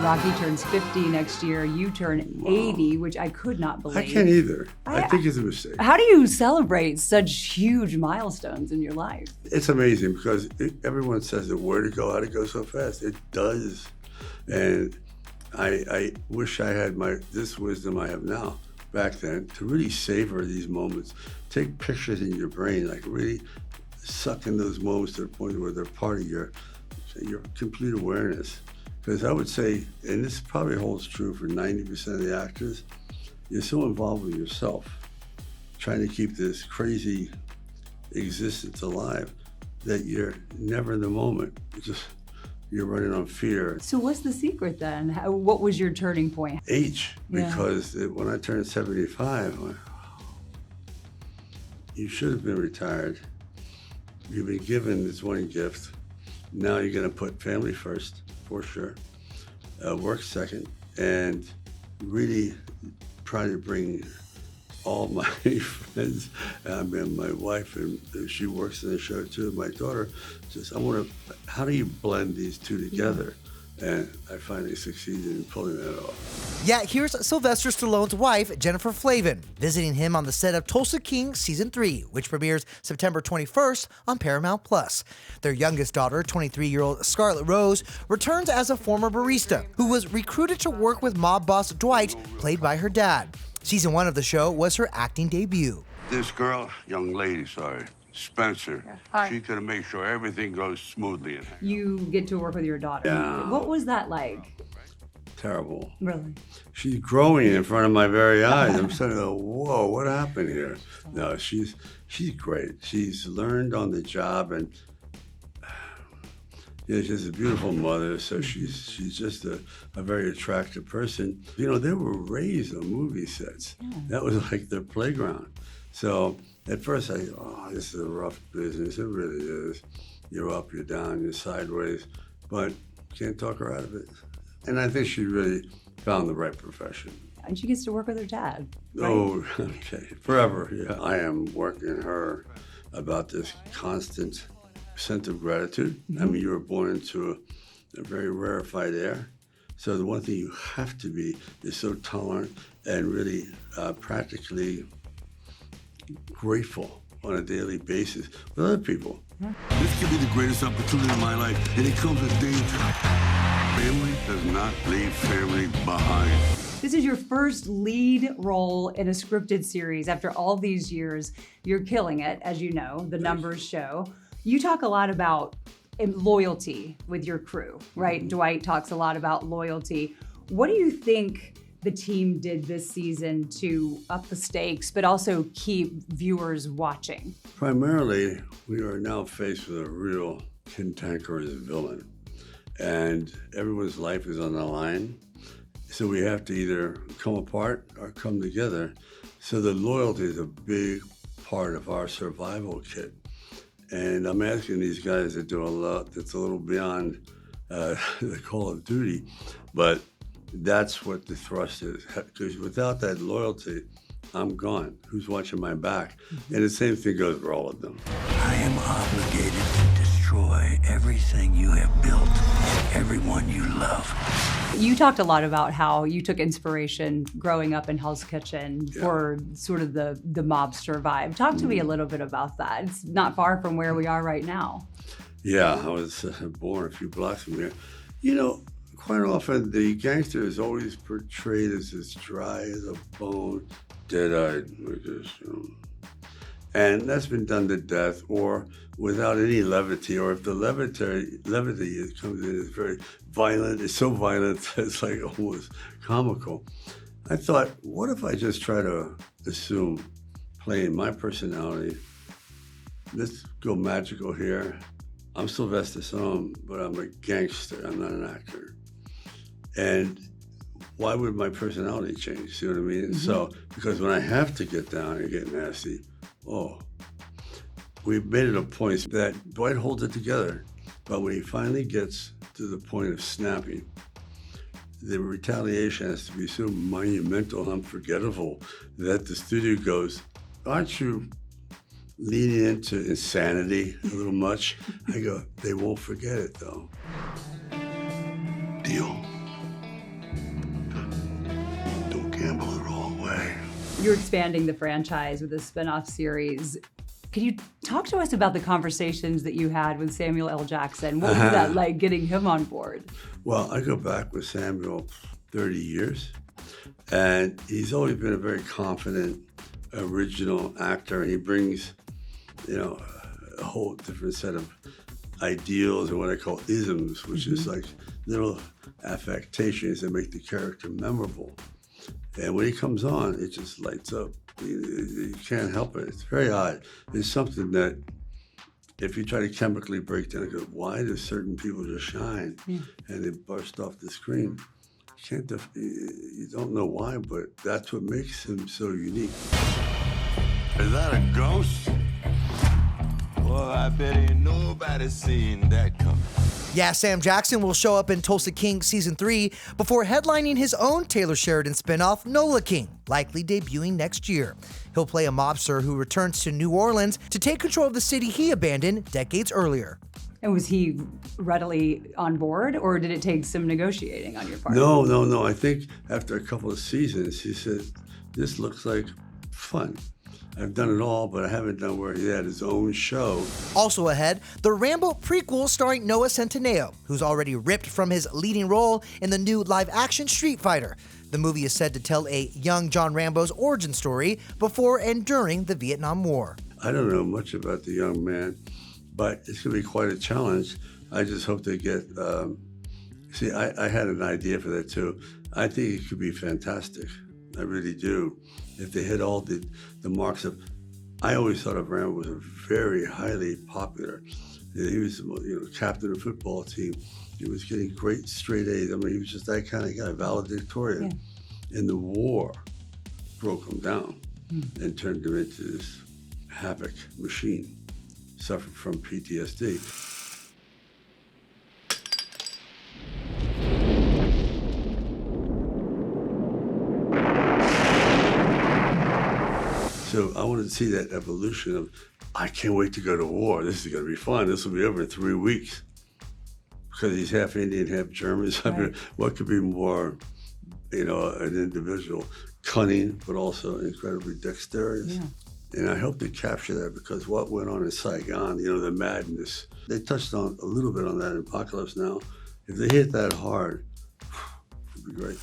Rocky turns 50 next year. You turn 80, which I could not believe. I can't either. I think it's a mistake. How do you celebrate such huge milestones in your life? It's amazing because everyone says the word to go, how to go so fast. It does. And I wish I had this wisdom I have now back then to really savor these moments. Take pictures in your brain, like really suck in those moments to the point where they're part of your complete awareness. Because I would say, and this probably holds true for 90% of the actors, you're so involved with yourself, trying to keep this crazy existence alive, that you're never in the moment. You're running on fear. So what's the secret then? What was your turning point? Age, because when I turned 75, I went, oh, you should have been retired. You've been given this one gift. Now you're gonna put family first, for sure, work second, and really try to bring all my friends, and my wife, and she works in the show too, my daughter, how do you blend these two together? And I finally succeeded in pulling that off. Yeah, here's Sylvester Stallone's wife, Jennifer Flavin, visiting him on the set of Tulsa King Season 3, which premieres September 21st on Paramount+. Their youngest daughter, 23-year-old Scarlet Rose, returns as a former barista who was recruited to work with mob boss Dwight, played by her dad. Season 1 of the show was her acting debut. This girl, young lady, Spencer, she's gonna make sure everything goes smoothly in her. You get to work with your daughter. Yeah. What was that like? Terrible. Really? She's growing in front of my very eyes. I'm saying, whoa, what happened here? No, she's great. She's learned on the job, and she's a beautiful mother, so she's just a very attractive person. You know, they were raised on movie sets. Yeah. That was like their playground. So at first I thought, oh, this is a rough business. It really is. You're up, you're down, you're sideways, but can't talk her out of it. And I think she really found the right profession. And she gets to work with her dad, right? Oh, okay, forever, yeah. I am working her about this constant sense of gratitude. Mm-hmm. I mean, you were born into a very rarefied air. So the one thing you have to be is so tolerant and really practically grateful on a daily basis with other people. Yeah. This could be the greatest opportunity of my life, and it comes with danger. Family does not leave family behind. This is your first lead role in a scripted series. After all these years, you're killing it, as you know, the numbers show. You talk a lot about loyalty with your crew, right? Mm-hmm. Dwight talks a lot about loyalty. What do you think the team did this season to up the stakes, but also keep viewers watching? Primarily, we are now faced with a real cantankerous villain, and everyone's life is on the line. So we have to either come apart or come together. So the loyalty is a big part of our survival kit. And I'm asking these guys to do a lot that's a little beyond the Call of Duty, but that's what the thrust is. Because without that loyalty, I'm gone. Who's watching my back? And the same thing goes for all of them. I am obligated to destroy everything you have built, everyone you love. You talked a lot about how you took inspiration growing up in Hell's Kitchen for sort of the mobster vibe. Talk to me a little bit about that. It's not far from where we are right now. Yeah, I was born a few blocks from here. You know, quite often the gangster is always portrayed as dry as a bone, dead-eyed, and that's been done to death, or without any levity, or if the levity comes in, it's very violent. It's so violent that it's like almost comical. I thought, what if I just try to assume playing my personality? Let's go magical here. I'm Sylvester Stallone, but I'm a gangster. I'm not an actor. And why would my personality change? See what I mean? Mm-hmm. So, because when I have to get down and get nasty, we've made it a point that Dwight holds it together, but when he finally gets to the point of snapping, the retaliation has to be so monumental and unforgettable that the studio goes, aren't you leaning into insanity a little much? I go, they won't forget it though. Deal. You're expanding the franchise with a spin-off series. Can you talk to us about the conversations that you had with Samuel L. Jackson? What was that like, getting him on board? Well, I go back with Samuel 30 years, and he's always been a very confident, original actor, and he brings, a whole different set of ideals and what I call isms, which is like little affectations that make the character memorable. And when he comes on, it just lights up. You can't help it. It's very odd. It's something that if you try to chemically break down and go, why do certain people just shine and they burst off the screen? You don't know why, but that's what makes him so unique. Is that a ghost? Well, I bet ain't nobody seen that coming. Yeah, Sam Jackson will show up in Tulsa King Season 3 before headlining his own Taylor Sheridan spinoff, NOLA King, likely debuting next year. He'll play a mobster who returns to New Orleans to take control of the city he abandoned decades earlier. And was he readily on board, or did it take some negotiating on your part? No. I think after a couple of seasons, he said, this looks like fun. I've done it all, but I haven't done where he had his own show. Also ahead, the Rambo prequel starring Noah Centineo, who's already ripped from his leading role in the new live-action Street Fighter. The movie is said to tell a young John Rambo's origin story before and during the Vietnam War. I don't know much about the young man, but it's going to be quite a challenge. I just hope they get... I had an idea for that too. I think it could be fantastic. I really do. If they hit all the marks of... I always thought of Rambo was a very highly popular. He was captain of the football team. He was getting great straight A's. I mean, he was just that kind of guy, valedictorian. Yeah. And the war broke him down and turned him into this havoc machine, suffered from PTSD. So I wanted to see that evolution of, I can't wait to go to war. This is going to be fun. This will be over in 3 weeks. Because he's half Indian, half German. So I mean, what could be more, an individual, cunning, but also incredibly dexterous. Yeah. And I hope they capture that, because what went on in Saigon, the madness, they touched on a little bit on that in Apocalypse Now. If they hit that hard, it would be great.